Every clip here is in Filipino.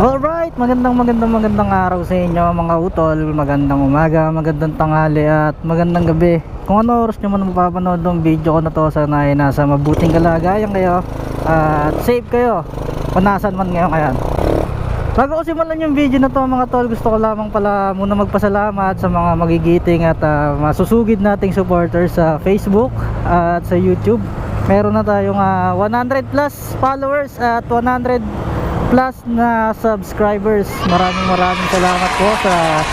Alright, magandang araw sa inyo mga utol. Magandang umaga, magandang tanghali at magandang gabi. Kung ano oras nyo man mapapanood ng video ko na to, sana ay nasa mabuting kalagayan kayo at safe kayo kung nasan man ngayon kayan. Bago ko simulan yung video na to mga tol, gusto ko lamang pala muna magpasalamat sa mga magigiting at masusugid nating supporters sa Facebook at sa YouTube. Meron na tayong 100 plus followers at 100 plus na subscribers. Maraming salamat po sa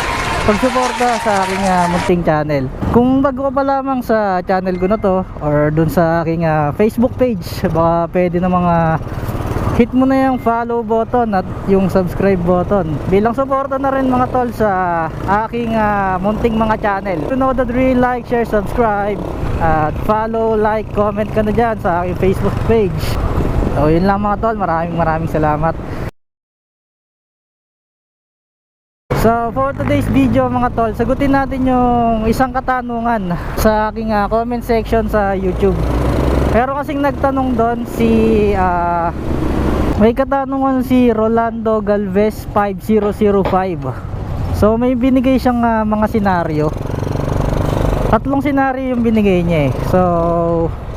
pagsuporta sa aking munting channel. Kung bago ka pa lamang sa channel ko na to or dun sa aking Facebook page, baka pwede na mga hit mo na yung follow button at yung subscribe button bilang suporta na rin mga tol sa aking munting mga channel. You know the drill, like, share, subscribe at follow, like, comment ka na dyan sa aking Facebook page. So yun lang mga tol, maraming salamat. So for today's video mga tol, sagutin natin yung isang katanungan sa aking comment section sa YouTube. Pero kasing nagtanong doon may katanungan si Rolando Galvez 5005. So may binigay siyang mga senaryo. Tatlong senaryo yung binigay niya So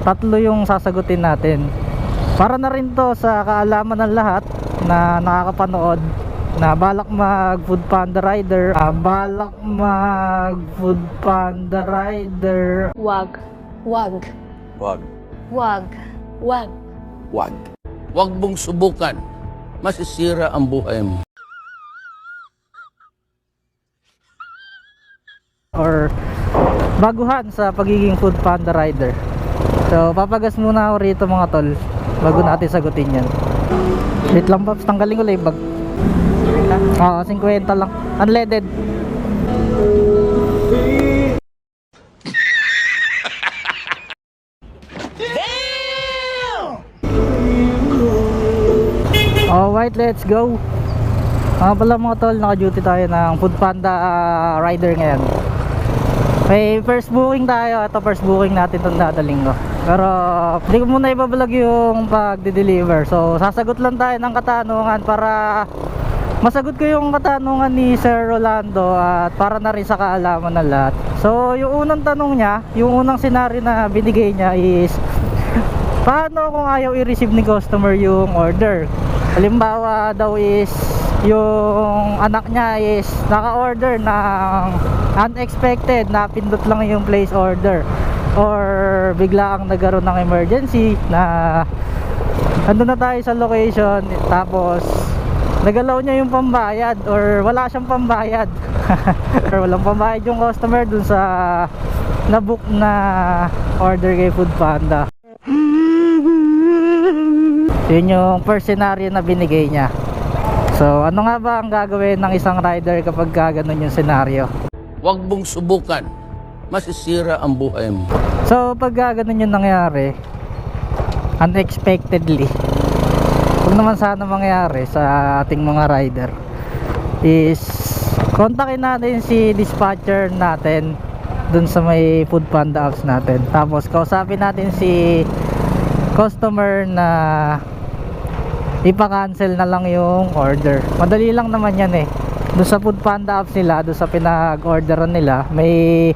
tatlo yung sasagutin natin. Para na rin to sa kaalaman ng lahat na nakakapanood na balak mag food panda rider, Wag. Huwag mong subukan. Masisira ang buhay mo. or baguhan sa pagiging food panda rider. So papagas muna ako rito mga tol bago natin sagutin yan. Wait lang Pops, tanggalin ko labag. 50 lang, unleaded. Alright, let's go. Pala mga tol, naka-duty tayo ng food panda rider ngayon. May first booking tayo. Ito first booking natin itong dadaling ko. Pero hindi ko muna ibablog yung pag-deliver. So sasagot lang tayo ng katanungan para masagot ko yung katanungan ni Sir Rolando at para na rin sa kaalaman ng lahat. So yung unang tanong niya, yung unang senaryo na binigay niya is paano kung ayaw i-receive ni customer yung order? Halimbawa daw is yung anak niya is naka-order ng unexpected, napindot lang yung place order or bigla ang nagkaroon ng emergency na andun na tayo sa location tapos nagalaw niya yung pambayad or wala siyang pambayad or walang pambayad yung customer dun sa nabook na order kay Food Panda. Yun yung first scenario na binigay niya. So ano nga ba ang gagawin ng isang rider kapag ganun yung scenario? Huwag mong subukan. Masisira ang buhay mo. So pag ganun yung nangyari unexpectedly, huwag naman sana mangyari sa ating mga rider, is kontakin natin si dispatcher natin dun sa may Food Panda apps natin. Tapos kausapin natin si customer na ipa-cancel na lang yung order. Madali lang naman yan Doon sa Food Panda apps nila, doon sa pinag-orderan nila, may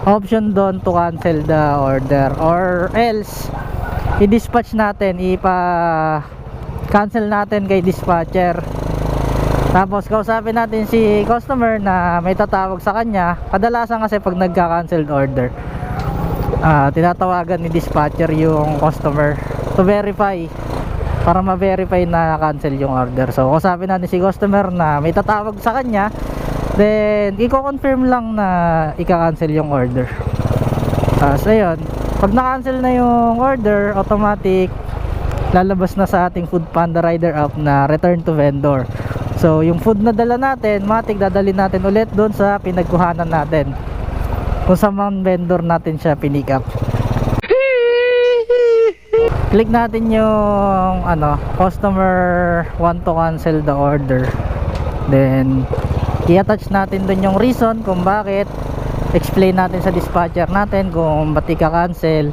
option doon to cancel the order or else i-dispatch natin, ipa-cancel natin kay dispatcher. Tapos kausapin natin si customer na may tatawag sa kanya. Kadalasan kasi pag nagka-cancelled order, tinatawagan ni dispatcher yung customer to verify, para ma-verify na cancel yung order. So kausapin natin si customer na may tatawag sa kanya, then i-confirm lang na ika-cancel yung order. So yun, pag na-cancel na yung order, automatic lalabas na sa ating Food Panda Rider app na return to vendor. So yung food na dala natin, matik dadalhin natin ulit doon sa pinagkuhanan natin, kung sa mga vendor natin siya pinick up. Click natin yung customer want to cancel the order, then i-attach natin dun yung reason kung bakit. Explain natin sa dispatcher natin kung ba't ika-cancel.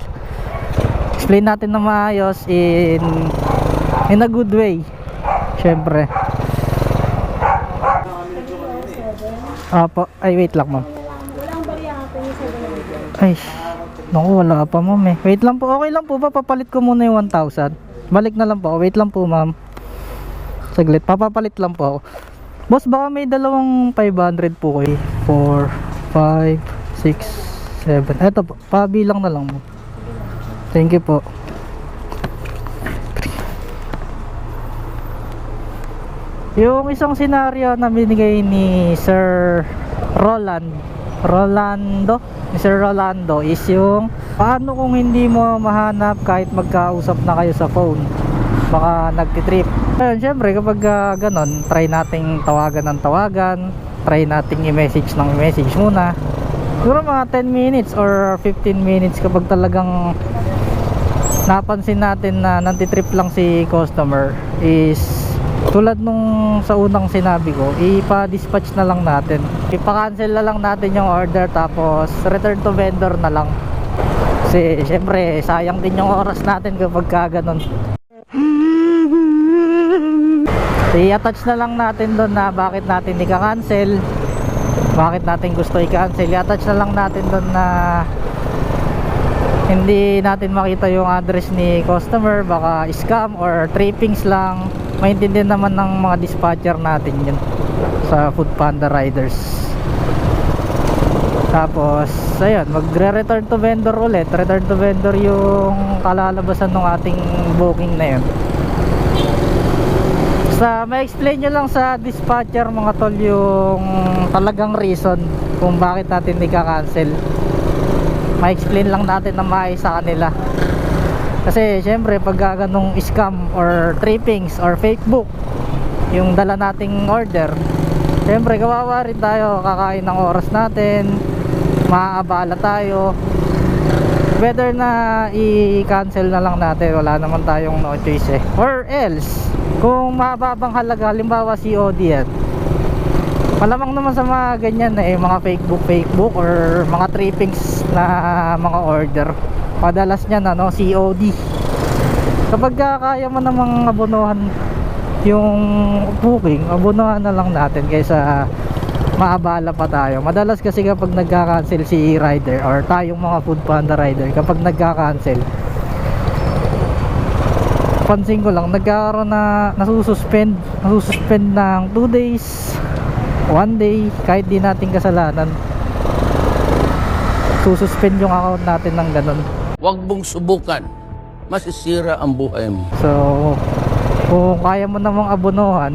Explain natin na maayos in a good way syempre. Apo, ay wait lang ma'am. Walang barya nga po yung 700. Ay, naku, wala pa ma'am eh. Wait lang po, okay lang po ba? Papalit ko muna yung 1,000. Balik na lang po, wait lang po ma'am. Saglit, papapalit lang po ako. Boss, baka may dalawang 500 po kayo. 4, 5, 6, 7. Eto po, pabilang na lang mo. Thank you po. Yung isang senaryo na binigay ni Sir Rolando ni Sir Rolando is yung paano kung hindi mo mahanap kahit magkausap na kayo sa phone, baka nagtitrip. Ayun, syempre kapag ganon, try nating tawagan ng tawagan, try nating i-message ng i-message muna. Siguro mga 10 minutes or 15 minutes kapag talagang napansin natin na nantitrip lang si customer, is tulad nung sa unang sinabi ko, ipa-dispatch na lang natin, ipa-cancel na lang natin yung order, tapos return to vendor na lang. Kasi syempre sayang din yung oras natin kapag ganon. I-attach na lang natin doon na bakit natin i-cancel, bakit natin gusto i-cancel. I-attach na lang natin doon na hindi natin makita yung address ni customer, baka scam or trippings lang. Maintindihan naman ng mga dispatcher natin yun sa Foodpanda riders. Tapos ayun, magre-return to vendor ulit. Return to vendor yung kalalabasan ng ating booking na yun. Sa ma-explain nyo lang sa dispatcher mga tol yung talagang reason kung bakit natin i-cancel. Ma-explain lang natin na maayos sa kanila. Kasi syempre pag ganong scam or trippings or fake book yung dala nating order, syempre kawawa rin tayo, kakain ng oras natin, maaabala tayo. Better na i-cancel na lang natin, wala naman tayong no choice eh. Or else kung mababang halaga, halimbawa COD yan, malamang naman sa mga ganyan eh, mga fake book or mga trippings na mga order, padalas niya na no, COD. Kapag kaya mo namang abonohan yung booking, abonohan na lang natin kaysa maabala pa tayo. Madalas kasi kapag nagka-cancel si rider or tayong mga Foodpanda rider, kapag nagka-cancel, pansin ko lang nagkakaroon na nasususpend ng 2 days, 1 day, kahit di natin kasalanan, sususpend yung account natin ng ganun. Huwag mong subukan. Masisira ang buhay mo. So kung kaya mo namang abonohan,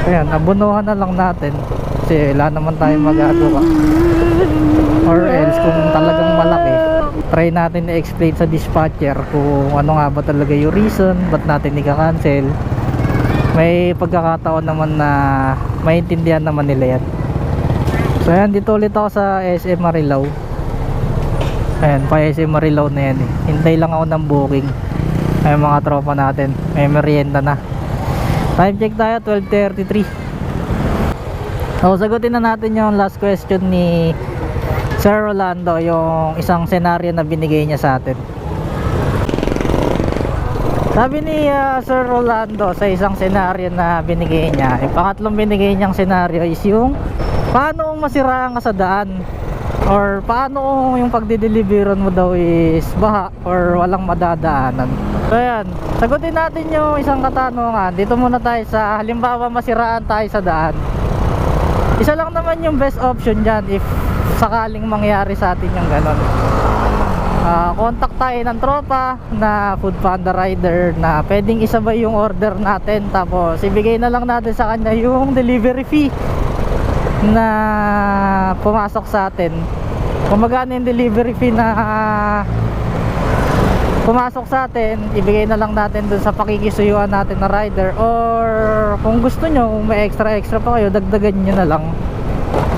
ayan, abonohan na lang natin kasi wala naman tayong magagawa. Or else kung talagang malaki, try natin i-explain sa dispatcher kung ano nga ba talaga yung reason ba't natin i-cancel. May pagkakataon naman na maintindihan naman nila yan. So ayan, dito ulit ako sa SM Marilao. Ayan, pa SM Marilao na yan eh. Hintay lang ako ng booking. Ay mga tropa natin, may merienda na. Time check tayo, 12:33. So sagutin na natin yung last question ni Sir Rolando, yung isang senaryo na binigay niya sa atin. Sabi ni Sir Rolando sa isang senaryo na binigay niya, yung pangatlong binigay niyang senaryo is yung paano kung masiraan ka sa daan, or paano kung yung pagdideliveran mo daw is baha or walang madadaanan. So ayan, sagutin natin yung isang katanungan. Dito muna tayo sa halimbawa masiraan tayo sa daan. Isa lang naman yung best option dyan if sakaling mangyari sa atin yung ganon. Contact tayo ng tropa na Foodpanda rider na pwedeng isabay yung order natin, tapos ibigay na lang natin sa kanya yung delivery fee na pumasok sa atin. Kung magkano yung delivery fee na pumasok sa atin, ibigay na lang natin dun sa pakikisuyuan natin na rider, or kung gusto nyo, kung may extra pa kayo, dagdagan nyo na lang.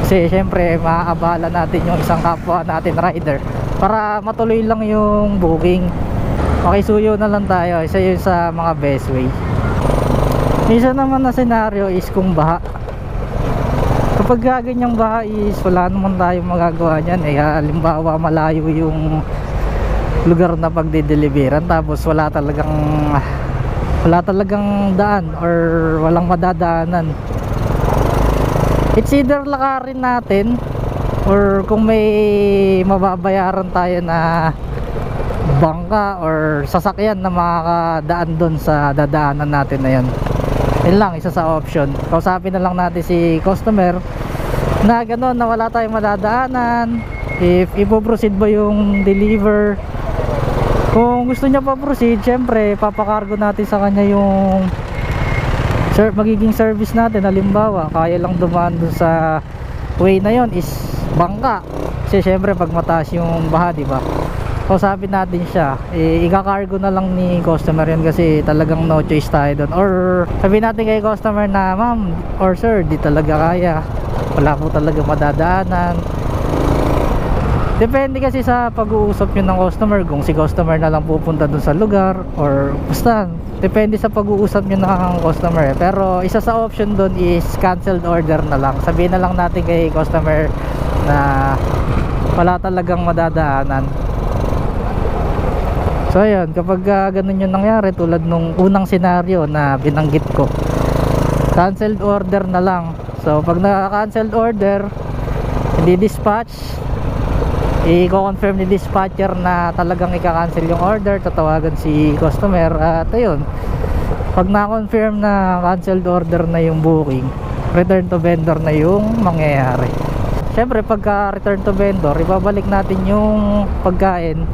Kasi syempre maaabala natin yung isang kapwa natin rider para matuloy lang yung booking. Makisuyo na lang tayo, isa yun sa mga best way. Isa naman na senaryo is kung baha. Kapag ganyang baha is wala naman tayong magagawa dyan eh. Halimbawa malayo yung lugar na pagdideliveran, tapos wala talagang daan or walang madadaanan. it's either lakarin natin or kung may mababayaran tayo na bangka or sasakyan na makakadaan doon sa dadaanan natin na yun. Yun lang, isa sa option. Kausapin na lang natin si customer na gano'n, na wala tayong madadaanan, if ipoproceed ba yung deliver. Kung gusto niya pa proceed, syempre papakargo natin sa kanya yung magiging service natin. Halimbawa, kaya lang dumaan dun sa way na yon is bangka, kasi syempre pag mataas yung baha, diba? Kausapin natin siya, ika-cargo na lang ni customer yun kasi talagang no choice tayo doon. Or sabihin natin kay customer na, ma'am or sir, di talaga kaya, wala po talaga madadaanan. Depende kasi sa pag-uusap nyo ng customer, kung si customer na lang pupunta dun sa lugar or basta, depende sa pag-uusap nyo ng customer. Pero isa sa option dun is canceled order na lang. Sabihin na lang natin kay customer na wala talagang madadaanan. So ayun, kapag ganun yung nangyari, tulad nung unang senaryo na binanggit ko, canceled order na lang. So pag naka-canceled order, hindi dispatch, i-confirm ni dispatcher na talagang ika-cancel yung order, tatawagan si customer at ayun, pag na-confirm na canceled order na yung booking, return to vendor na yung mangyayari. Syempre pagka return to vendor, ibabalik natin yung pagkain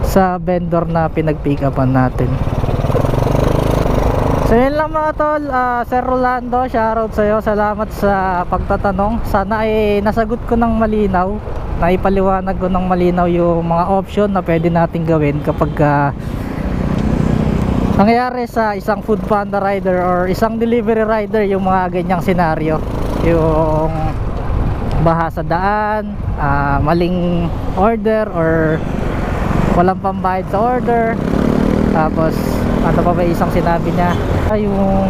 sa vendor na pinag-pick upan natin. So yun lang mga tol, Sir Rolando, shoutout sa'yo, salamat sa pagtatanong. Sana ay nasagot ko ng malinaw, naipaliwanag ko ng malinaw yung mga option na pwede natin gawin kapag nangyayari sa isang food panda rider or isang delivery rider yung mga ganyang senaryo. Yung baha sa daan, maling order or walang pambayad sa order, tapos ano pa ba isang sinabi niya, yung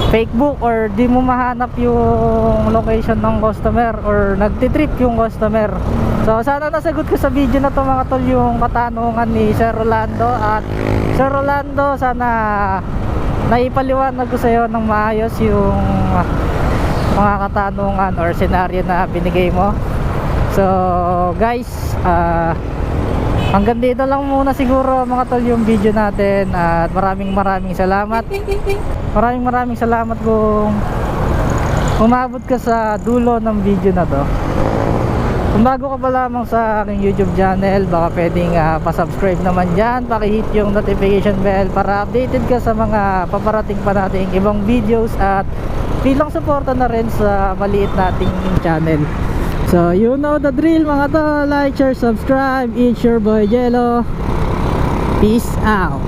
fake book or di mo mahanap yung location ng customer or nagtitrip yung customer. So sana nasagot ko sa video na to mga tol yung katanungan ni Sir Rolando. At Sir Rolando, sana naipaliwanag ko sa iyo ng maayos yung mga katanungan or senaryo na binigay mo. So guys, hanggang dito lang muna siguro mga tol yung video natin. At maraming salamat. Maraming salamat kung umabot ka sa dulo ng video na to. Kung bago ka pa lamang sa aking YouTube channel, baka pwedeng pa-subscribe naman dyan, paki-hit yung notification bell para updated ka sa mga paparating pa nating ibang videos at bilang suporta na rin sa maliit nating channel. So you know the drill mga to, like, share, subscribe. It's your boy Jello. Peace out.